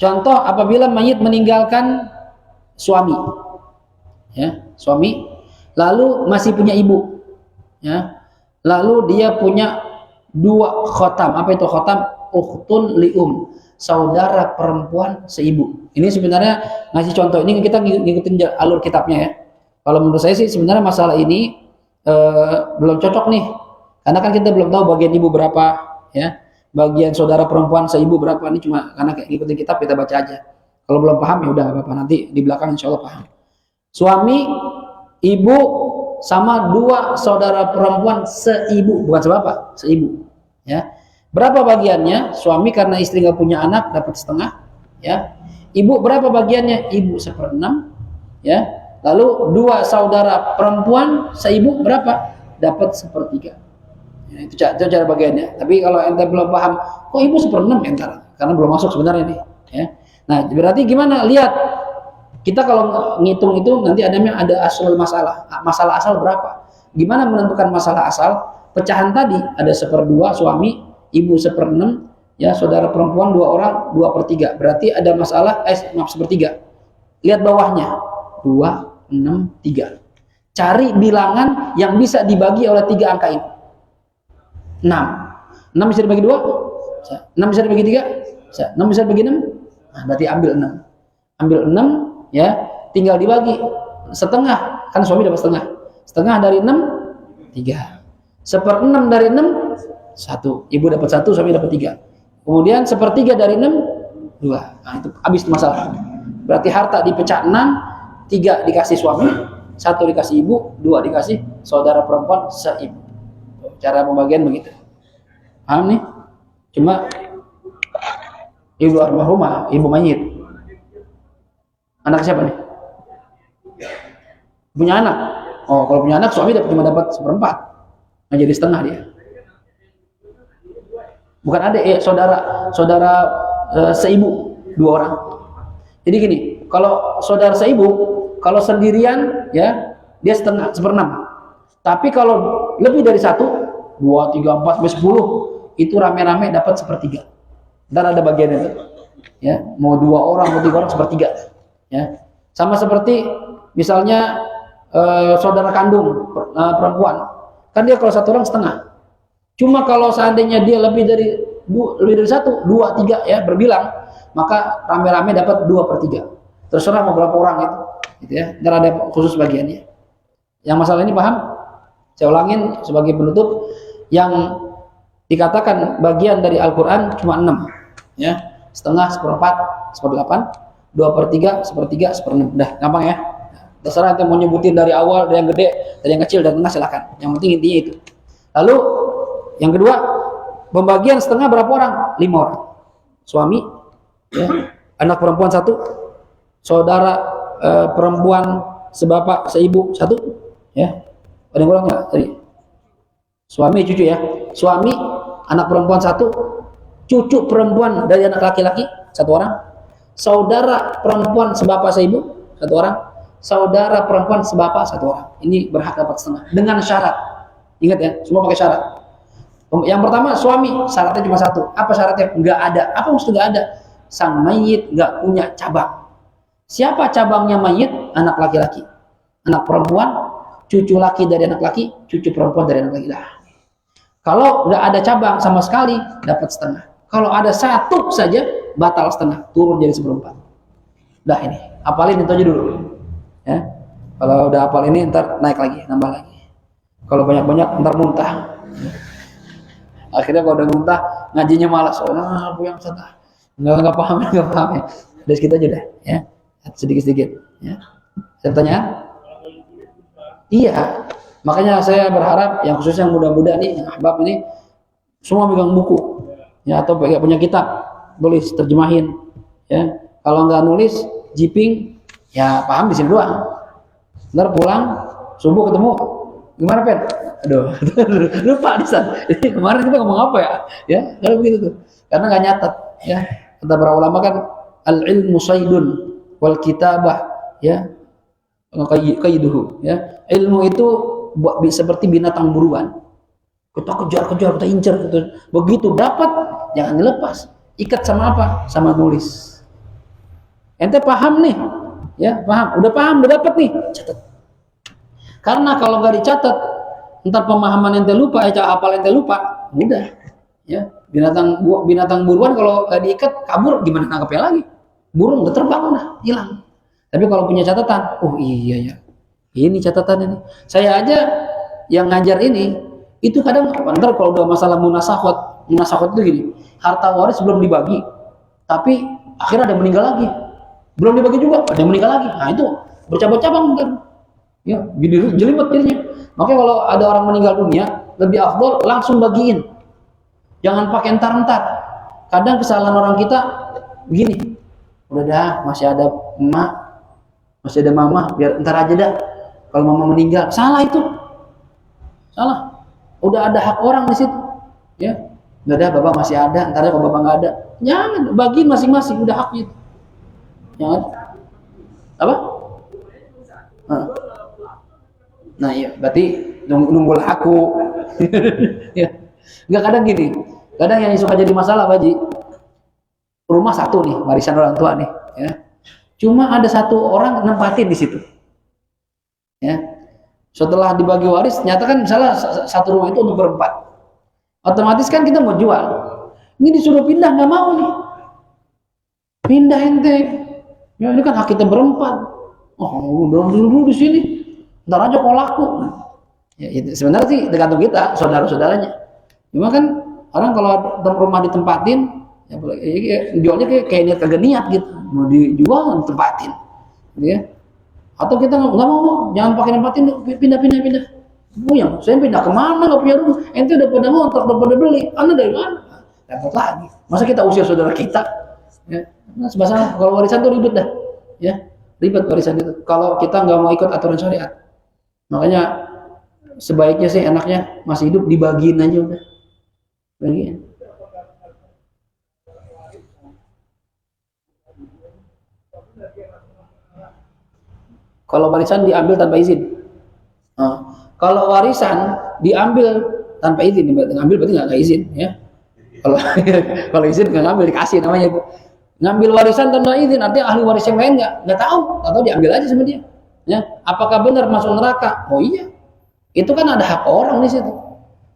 Contoh apabila mayit meninggalkan suami, ya, suami, lalu masih punya ibu, ya, lalu dia punya 2 khotam. Apa itu khotam? Ukhtun lium, saudara perempuan seibu. Ini sebenarnya ngasih contoh, ini kita ngikutin alur kitabnya, ya. Kalau menurut saya sih sebenarnya masalah ini belum cocok nih, karena kan kita belum tahu bagian ibu berapa, ya, bagian saudara perempuan seibu berapa. Ini cuma karena ngikutin kitab kita baca aja. Kalau belum paham ya udah nggak apa-apa, nanti di belakang insya Allah paham. Suami, ibu, sama 2 saudara perempuan seibu, bukan sebapak, seibu, ya. Berapa bagiannya? Suami karena istri nggak punya anak dapat setengah, ya. Ibu berapa bagiannya? Ibu 1/6, ya. Lalu dua saudara perempuan seibu berapa? Dapat 1/3. Ya, itu cara bagiannya. Tapi kalau ente belum paham, kok ibu 1/6 entar? Karena belum masuk sebenarnya nih, ya. Nah, berarti gimana? Lihat, kita kalau ngitung itu nanti ada asal masalah. Masalah asal berapa? Gimana menentukan masalah asal? Pecahan tadi ada 1/2 suami, ibu 1/6, ya, saudara perempuan 2 orang 2/3. Berarti ada masalah, maaf 1/3. Lihat bawahnya, 2, 6, 3. Cari bilangan yang bisa dibagi oleh 3 angka ini. 6. 6 bisa dibagi 2? 6 bisa dibagi 3? 6 bisa dibagi 6? Nah, berarti ambil 6. Ambil 6, ya, tinggal dibagi setengah, kan suami dapat setengah. Setengah dari 6, 3. 1/6 dari 6, 1. Ibu dapat 1, suami dapat 3. Kemudian 1/3 dari 6, 2. Nah, itu habis masalah. Berarti harta dipecah 6, 3 dikasih suami, 1 dikasih ibu, 2 dikasih saudara perempuan seibu. Cara pembagian begitu. Paham nih? Cuma ibu almarhumah, ibu mayit. Anak siapa nih? Punya anak. Oh, kalau punya anak suami cuma dapat 1/4. Nah, jadi setengah dia. Bukan adik, saudara seibu, 2 orang. Jadi gini, kalau saudara seibu, kalau sendirian, ya, dia setengah, 1/6. Tapi kalau lebih dari 1, 2, 3, 4, sampai 10, itu rame-rame dapat 1/3. Dan ada bagiannya itu, ya, mau 2 orang, mau 3 orang 1/3, ya. Sama seperti misalnya saudara kandung perempuan, kan dia kalau 1 orang setengah. Cuma kalau seandainya dia lebih dari 1, 2, 3, ya, berbilang, maka rame-rame dapat 2/3. Terserah mau berapa orang itu, gitu ya. Dan ada khusus bagiannya. Yang masalah ini paham? Saya ulangin sebagai penutup, yang dikatakan bagian dari Al-Quran cuma 6, ya, setengah, 1/4, 1/8, 2/3, 1/3, 1/6. Udah gampang ya. Terserah nanti mau nyebutin dari awal, dari yang gede, dari yang kecil, dan tengah, silakan. Yang penting intinya itu. Lalu yang kedua, pembagian setengah berapa orang? 5 orang. Suami, ya, anak perempuan 1, saudara perempuan sebapak seibu 1, ya. Ada yang kurang nggak tadi? Suami, cucu, ya. Suami, anak perempuan 1, cucu perempuan dari anak laki-laki 1 orang, saudara perempuan sebapak seibu 1 orang, saudara perempuan sebapak 1 orang. Ini berhak dapat setengah dengan syarat. Ingat ya, semua pakai syarat. Yang pertama, suami, syaratnya cuma 1. Apa syaratnya? Nggak ada. Apa maksud nggak ada? Sang mayit nggak punya cabang. Siapa cabangnya mayit? Anak laki-laki. Anak perempuan, cucu laki dari anak laki, cucu perempuan dari anak laki. Kalau nggak ada cabang sama sekali, dapat setengah. Kalau ada 1 saja, batal setengah, turun jadi 1/4. Dah ini, hafalin itu aja dulu. Ya, kalau udah hafal ini, ntar naik lagi, nambah lagi. Kalau banyak-banyak, ntar muntah. Akhirnya kalau udah muntah, ngajinya malas. Aku yang salah. Nggak paham, nggak paham ya. Dari segitu aja dah, ya. Sedikit-sedikit. Ya. Saya tanya? Iya. Makanya saya berharap yang khususnya yang muda-muda nih, yang ahbab ini, semua pegang buku, ya, atau punya kitab, tulis, terjemahin, ya. Kalau nggak nulis, jiping, ya paham di sini doang. Ntar pulang, subuh ketemu, gimana Pen? Aduh, lupa di sana. Kemarin kita ngomong apa ya? Ya, kalau begitu tuh. Karena nggak nyatet, ya. Kata para ulama kan, al-ilmu saydun wal kitabah, ya, kaiduhu, ya. Ilmu itu seperti binatang buruan. Kita kejar-kejar, kita incar, gitu. Begitu dapat, jangan dilepas. Ikat sama apa? Sama nulis. Ente paham nih, ya, paham. Udah paham, udah dapat nih, catat. Karena kalau nggak dicatat, entar pemahaman ente lupa, hafal ente lupa, udah, ya. Binatang buruan kalau nggak diikat, kabur, gimana nangkepnya lagi? Burung udah terbang, udah hilang. Tapi kalau punya catatan, oh iya ya, ini catatan ini. Saya aja yang ngajar ini, itu kadang ntar kalau udah masalah munasakhot itu gini, harta waris belum dibagi, tapi akhirnya ada yang meninggal lagi, belum dibagi juga, ada yang meninggal lagi. Nah itu bercabang-cabang kan, ya, gini jelimet jadinya. Makanya kalau ada orang meninggal dunia, lebih afdol langsung bagiin. Jangan pakai entar-entar. Kadang kesalahan orang kita begini, udah dah, masih ada emak, masih ada mama, biar entar aja dah. Kalau mama meninggal, salah itu, salah. Udah ada hak orang di situ, ya. Udah dah, bapak masih ada, entar aja kalau bapak nggak ada, jangan, bagiin masing-masing, udah haknya itu. Jangan, apa? Nah iya, berarti nunggu laku. Ya. Enggak, kadang gini, kadang yang suka jadi masalah, Pak Ji, rumah satu nih, warisan orang tua nih, ya. Cuma ada satu orang nempatin di situ, ya. Setelah dibagi waris, nyata kan misalnya satu rumah itu untuk berempat, otomatis kan kita mau jual, ini disuruh pindah, nggak mau nih, pindah ente, ya ini kan hak kita berempat, oh udah dulu di sini, ntar aja kalau laku, ya itu sebenarnya sih tergantung kita, saudara-saudaranya. Cuma kan orang kalau rumah ditempatin, ya, jualnya kayak niat kagak niat gitu, mau dijual ditempatin, gitu ya. Atau kita nggak mau, jangan pakai nempatin, pindah. Oh yang saya pindah kemana, nggak punya rumah, ente udah pada ngontrak, udah pada beli, anda dari mana? Dapat lagi, masa kita usir saudara kita? Ya. Nah, sebasar kalau warisan tuh ribet dah, ya ribet warisan itu. Kalau kita nggak mau ikut aturan syariat, makanya sebaiknya sih enaknya masih hidup dibagiin aja udah, bagiin. Kalau warisan diambil tanpa izin. Nah, kalau warisan diambil tanpa izin, ngambil berarti nggak izin, ya. Kalau kalau izin nggak ngambil, dikasih namanya itu. Ngambil warisan tanpa izin, artinya ahli waris yang lain nggak tahu, atau diambil aja sama dia. Ya, apakah benar masuk neraka? Oh iya, itu kan ada hak orang di situ.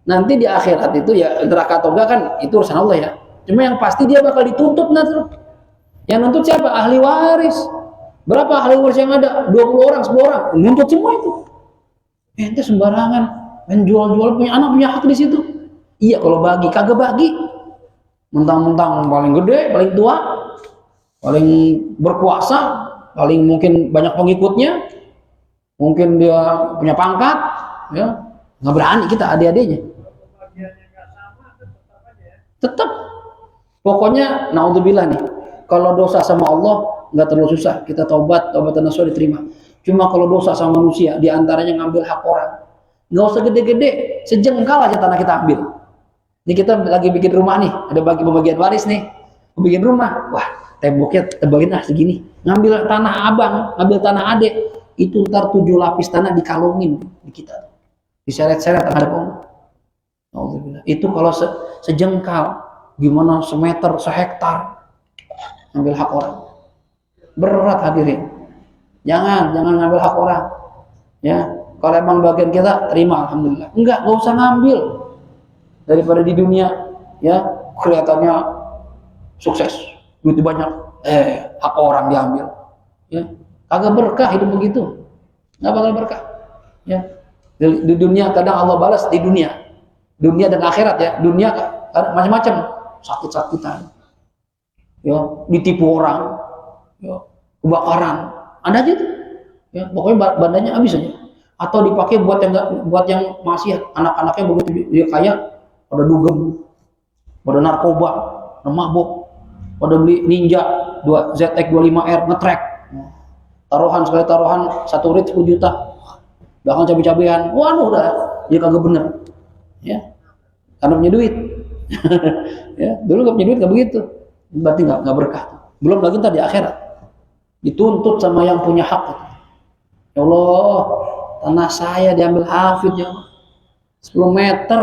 Nanti di akhirat itu ya neraka atau enggak kan itu urusan Allah ya. Cuma yang pasti dia bakal dituntut nanti. Yang nuntut siapa? Ahli waris. Berapa ahli waris yang ada? 20 orang, 10 orang. Nuntut semua itu. Ente sembarangan menjual-jual, punya anak, punya hak di situ. Iya kalau bagi, kagak bagi. Mentang-mentang paling gede, paling tua, paling berkuasa, paling mungkin banyak pengikutnya, mungkin dia punya pangkat, ya nggak berani kita adik-adiknya. Tetap, pokoknya naudzubillah nih, kalau dosa sama Allah nggak terlalu susah, kita taubatan nasuha diterima. Cuma kalau dosa sama manusia, diantaranya ngambil hak orang, nggak usah gede-gede, sejengkal aja tanah kita ambil. Ini kita lagi bikin rumah nih, ada pembagian waris nih, bikin rumah, wah temboknya tebalin segini, ngambil tanah abang, ngambil tanah adek, itu ntar 7 lapis tanah dikalungin di kita, diseret-seret ada pohon. Itu kalau sejengkal, gimana semeter, sehektar, ngambil hak orang, berat hadirin. Jangan ngambil hak orang, ya. Kalau emang bagian kita terima, alhamdulillah. Enggak usah ngambil, daripada di dunia, ya kelihatannya sukses, duit banyak, hak orang diambil, ya kagak berkah hidup begitu, nggak bakal berkah, ya. Di dunia kadang Allah balas di dunia dan akhirat, ya. Dunia macam-macam, sakit-sakitan, ya ditipu orang, ya kebakaran, ada aja tuh, ya pokoknya bandanya habis aja, atau dipakai buat yang masih anak-anaknya begitu dia kaya, pada dugem, pada narkoba, pada mabuk, pada beli Ninja ZX 25R ngetrek, sekali taruhan 1 rit 10 juta, bahkan cabai-cabean, waduh udah, ya kagak bener, ya, karena punya duit, ya dulu nggak punya duit nggak begitu, berarti nggak berkah, belum lagi ntar di akhirat, dituntut sama yang punya hak, ya Allah, tanah saya diambil hafid, ya 10 meter.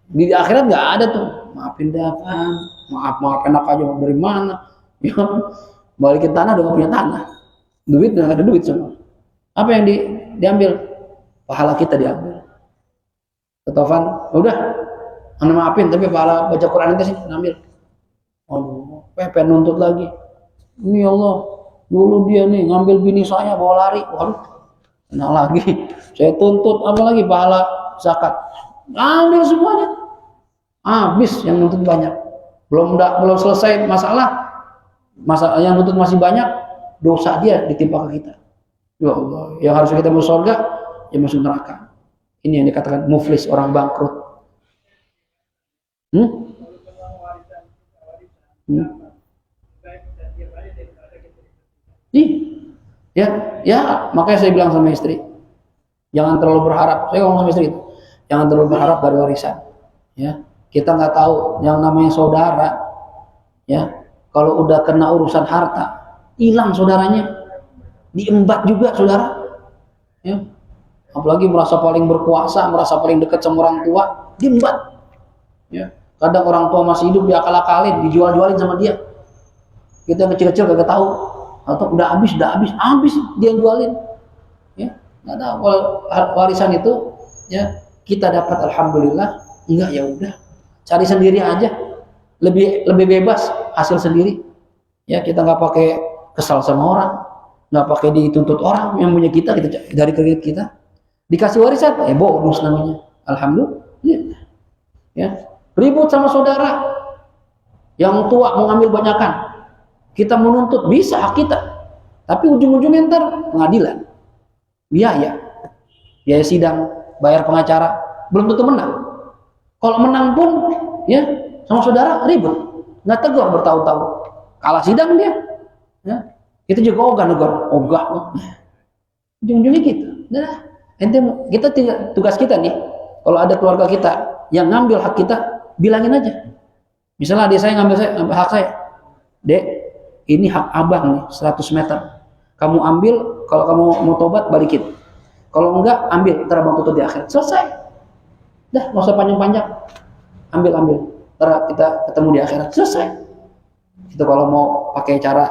Di akhirat nggak ada tuh, maafin datang, maaf enak aja dari mana, ya balikin tanah udah nggak punya tanah, duit udah nggak ada duit semua. Apa yang diambil? Pahala kita diambil. Ketofan, udah, anda maafin, tapi pahala baca Quran itu sih ngambil. Aduh, pengen nuntut lagi. Ini ya Allah, dulu dia nih ngambil bini saya bawa lari, waduh, enak lagi. Saya tuntut apa lagi pahala zakat. Ambil semuanya, habis yang nuntut banyak, belum selesai masalah yang nuntut masih banyak, dosa dia ditimpa ke kita. Ya Allah, yang harusnya kita masuk surga, ya masuk neraka. Ini yang dikatakan muflis, orang bangkrut. Hmm? Hmm? Ih, ya, ya, makanya saya bilang sama istri, jangan terlalu berharap. Saya ngomong sama istri gitu, jangan terlalu berharap dari warisan. Ya, kita nggak tahu yang namanya saudara. Ya, kalau udah kena urusan harta, hilang saudaranya, diembat juga saudara. Ya, apalagi merasa paling berkuasa, merasa paling dekat sama orang tua, diembat. Ya, kadang orang tua masih hidup diakal-akalin, dijual-jualin sama dia. Kita yang kecil-kecil gak tahu, atau udah habis dia yang jualin. Ya, nggak tahu. Kalau warisan itu, ya kita dapat alhamdulillah, enggak ya udah, cari sendiri aja, lebih lebih bebas, hasil sendiri. Ya, kita nggak pakai kesal sama orang, nggak pakai dituntut orang yang punya kita dari kredit kita. Dikasih warisan, bonus namanya, alhamdulillah. Ya, ribut sama saudara, yang tua mau ngambil banyakan, kita menuntut bisa hak kita, tapi ujung-ujungnya ntar pengadilan, biaya sidang, bayar pengacara, belum tentu menang. Kalau menang pun, ya sama saudara ribut, nggak tegur bertahun-tahun, kalah sidang dia. Ya, itu juga ogah, ujung-ujungnya gitu. Nah, kita tugas kita nih, kalau ada keluarga kita yang ngambil hak kita, bilangin aja. Misalnya adik saya ngambil hak saya, dek, ini hak abang nih, 100 meter. Kamu ambil, kalau kamu mau tobat, balikin. Kalau enggak, ambil, ntar abang tutup di akhir. Selesai. Dah, nggak usah panjang-panjang. Ambil. Ntar kita ketemu di akhirat. Selesai. Itu kalau mau pakai cara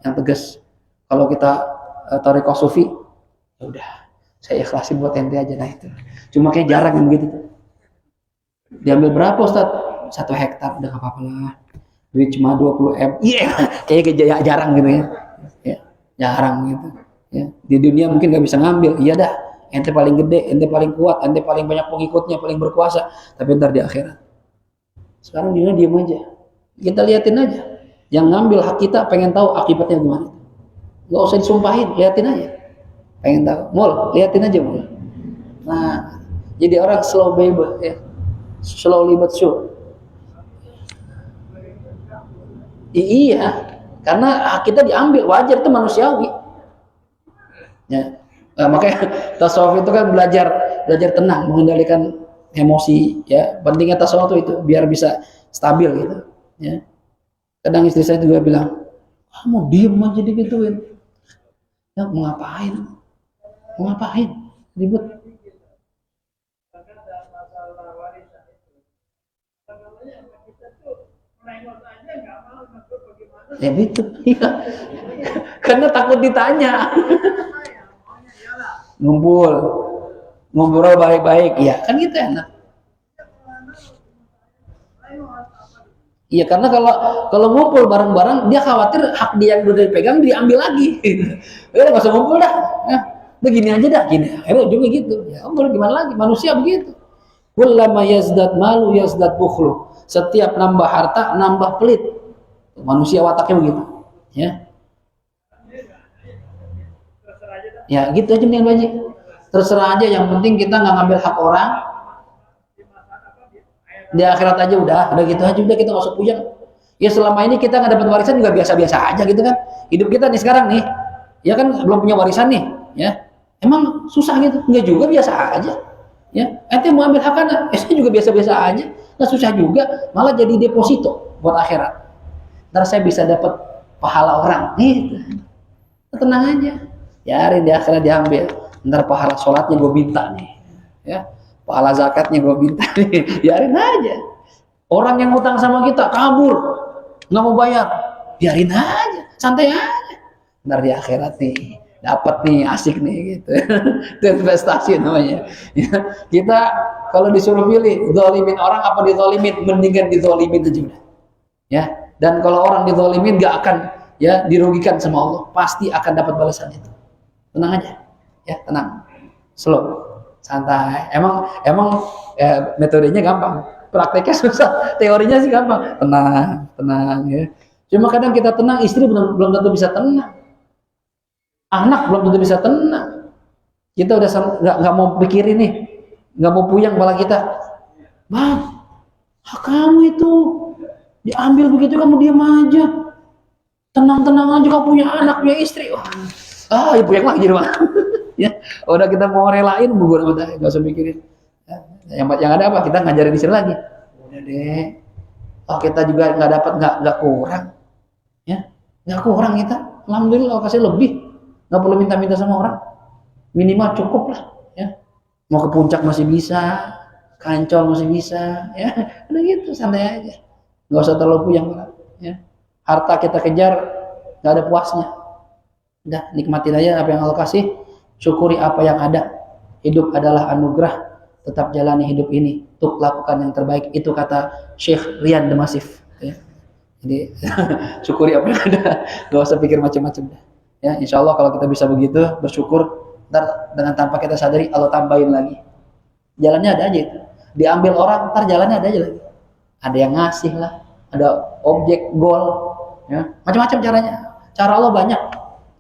yang tegas. Kalau kita thariqah sufi, ya udah, saya ikhlasin buat ente aja. Nah itu. Cuma kayak jarang yang begitu. Diambil berapa Ustaz? 1 hektar, udah gak apa-apa lah. Duit cuma 20 M. Iya, kayaknya jarang gitu ya. Ya, jarang gitu. Ya, di dunia mungkin nggak bisa ngambil. Iya dah, ente paling gede, ente paling kuat, ente paling banyak pengikutnya, paling berkuasa. Tapi ntar di akhirat. Sekarang dunia diem aja. Kita liatin aja. Yang ngambil hak kita pengen tahu akibatnya gimana. Nggak usah disumpahin, liatin aja. Pengen tahu, liatin aja mul. Nah, jadi orang slow baby, ya. Slowly but sure. Iya, karena hak kita diambil, wajar, itu manusiawi. Ya, makanya tasawuf itu kan belajar tenang, mengendalikan emosi. Ya, pentingnya tasawuf itu biar bisa stabil gitu. Ya, kadang istri saya juga bilang, kamu diem aja digituin. Ya, mau ngapain? Ribut. Ya gitu, iya. Karena takut ditanya. Ngobrol baik-baik, ya kan gitu enak. Iya, karena kalau ngumpul bareng-bareng, dia khawatir hak dia yang udah dipegang diambil lagi. Udah nggak usah ngumpul dah. Begini aja dah, gini. Akhirnya ujungnya gitu. Ya, gimana lagi? Manusia begitu. Kullama yazdad malu yazdad bukhlu. Setiap nambah harta, nambah pelit. Manusia wataknya begitu. Ya. Ya, gitu aja nih Baji. Terserah aja, yang penting kita nggak ngambil hak orang. Di akhirat aja udah gitu aja, udah, kita nggak usah puyeng. Ya selama ini kita nggak dapat warisan juga biasa-biasa aja gitu kan. Hidup kita nih sekarang nih, ya kan belum punya warisan nih, ya. Emang susah gitu? Enggak juga, biasa aja. Ya, ente mau ambil hak anak, saya juga biasa-biasa aja. Nggak susah juga, malah jadi deposito buat akhirat. Ntar saya bisa dapat pahala orang, gitu. Tenang aja. Biarin di akhirat diambil. Ntar pahala sholatnya gue minta nih, ya. Pahala zakatnya gue minta nih, biarin aja. Orang yang ngutang sama kita kabur, nggak mau bayar, biarin aja, santai aja. Ntar di akhirat nih, dapat nih, asik nih gitu. Itu investasi namanya. Ya, kita kalau disuruh pilih, zalimin orang apa dizalimin, mendingan dizalimin aja udah. Ya, dan kalau orang dizalimin gak akan, ya, dirugikan sama Allah, pasti akan dapat balasan itu. Tenang aja, ya, tenang, slow. Santai. Emang metodenya gampang, prakteknya susah. Teorinya sih gampang. Tenang ya. Cuma kadang kita tenang, istri belum tentu bisa tenang. Anak belum tentu bisa tenang. Kita udah nggak mau pikirin nih, nggak mau puyeng kepala kita. Bang, Hak kamu itu diambil begitu, kamu diam aja. Tenang-tenang aja, kamu punya anak, punya istri. Wah, ibu yang lagi di rumah. Ya, udah kita mau relain bukan udah, nggak usah mikirin. Ya, yang ada apa? Kita ngajarin istri lagi. Udah deh. Oh, kita juga nggak dapat, nggak kurang. Ya, nggak kurang kita. Alhamdulillah kasih lebih. Nggak perlu minta-minta sama orang. Minimal cukup lah. Ya, mau ke puncak masih bisa, kancol masih bisa. Ya, udah gitu, santai aja. Nggak usah terlalu puyeng. Ya, harta kita kejar nggak ada puasnya. Udah, nikmatin aja apa yang Allah kasih, syukuri apa yang ada. Hidup adalah anugerah, tetap jalani hidup ini untuk lakukan yang terbaik. Itu kata Syekh Rian Demasif. Ya. Jadi syukuri apa yang ada, gak usah pikir macam-macam. Ya, insya Allah kalau kita bisa begitu, bersyukur, ntar dengan tanpa kita sadari Allah tambahin lagi. Jalannya ada aja itu. Diambil orang, ntar jalannya ada aja lagi. Ada yang ngasih lah, ada objek, goal, ya, macam-macam caranya. Cara Allah banyak.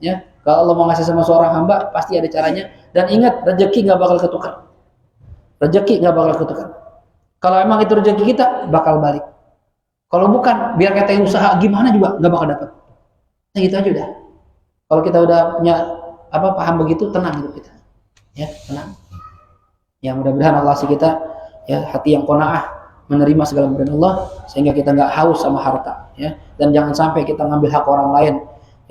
Ya, kalau Allah mau ngasih sama seorang hamba, pasti ada caranya. Dan ingat, rezeki nggak bakal ketukar. Rezeki nggak bakal ketukar. Kalau emang itu rezeki kita, bakal balik. Kalau bukan, biar kita yang usaha gimana juga nggak bakal dapat. Nah, gitu aja udah. Kalau kita udah punya paham begitu, tenang hidup kita. Ya, tenang. Ya, mudah-mudahan Allah kasih kita ya hati yang qanaah, menerima segala pemberian Allah, sehingga kita nggak haus sama harta. Ya, dan jangan sampai kita ngambil hak orang lain.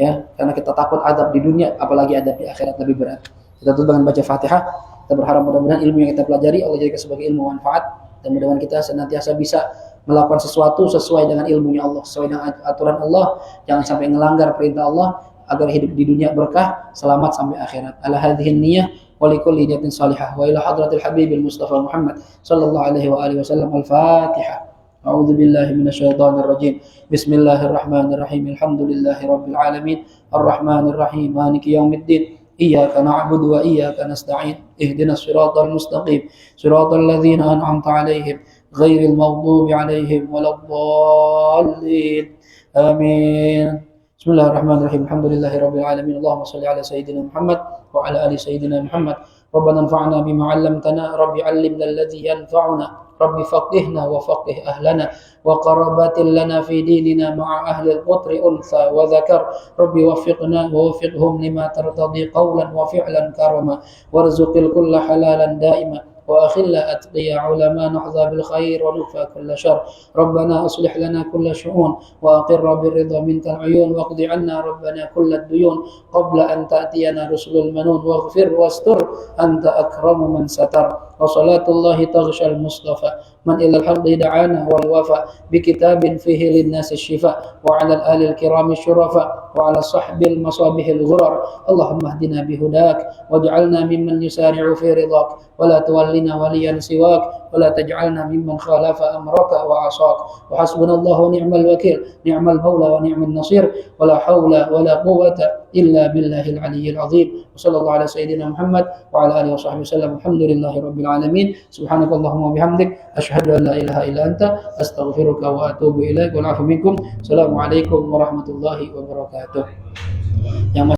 Ya, karena kita takut adab di dunia, apalagi adab di akhirat lebih berat. Kita tutup dengan baca Fatihah. Kita berharap mudah-mudahan ilmu yang kita pelajari Allah jadikan sebagai ilmu manfaat, dan mudah-mudahan kita senantiasa bisa melakukan sesuatu sesuai dengan ilmunya Allah, sesuai dengan aturan Allah, jangan sampai melanggar perintah Allah, agar hidup di dunia berkah, selamat sampai akhirat. Ala hadhihi niyyah wa likulli niyatin salihah wa ila hadratil habibil mustafa Muhammad sallallahu alaihi wa alihi wasallam. Al-Fatihah. أعوذ بالله من الشيطان الرجيم بسم الله الرحمن الرحيم الحمد لله رب العالمين الرحمن الرحيم مالك يوم الدين إياك نعبد وإياك نستعين اهدنا الصراط المستقيم صراط الذين أنعمت عليهم غير المغضوب عليهم ولا الضالين آمين بسم الله الرحمن الرحيم الحمد لله رب العالمين اللهم صل على سيدنا محمد وعلى آل سيدنا محمد ربنا انفعنا بما علمتنا رب علمنا الذي ينفعنا رب فقهنا وفقه أهلنا وقرابات لنا في ديننا مع أهل القطر أنثى وذكر رب وفقنا ووفقهم لما ترتضي قولا وفعلا كرما وارزق الكل حلالا دائما وأخل أتقيا علماء نحظى بالخير ونكفى كل شر ربنا أصلح لنا كل شؤون وأقر بالرضا منك العيون واقض عنا ربنا كل الديون قبل أن تأتينا رسل المنون واغفر واستر أنت أكرم من ستر وصلاة الله تغشى المصطفى من إلى الحق دعانا والوفاء بكتاب فيه للناس الشفاء وعلى الآل الكرام الشرفاء وعلى صحب المصابيح الغرر اللهم اهدنا بهداك واجعلنا ممن يسارع في رضاك ولا تولنا وليا سواك ولا تجعلنا ممن خالف أمرك وعصاك وحسبنا الله ونعم الوكيل نعم المولى ونعم النصير ولا حول ولا قوة إلا بالله العلي العظيم وصلى الله على سيدنا محمد وعلى آله وصحبه وسلم الحمد لله رب العالمين سبحانك اللهم وبحمدك أشهد أن لا إله إلا أنت أستغفرك وأتوب إليك والعفو منكم السلام عليكم ورحمة الله وبركاته. Yang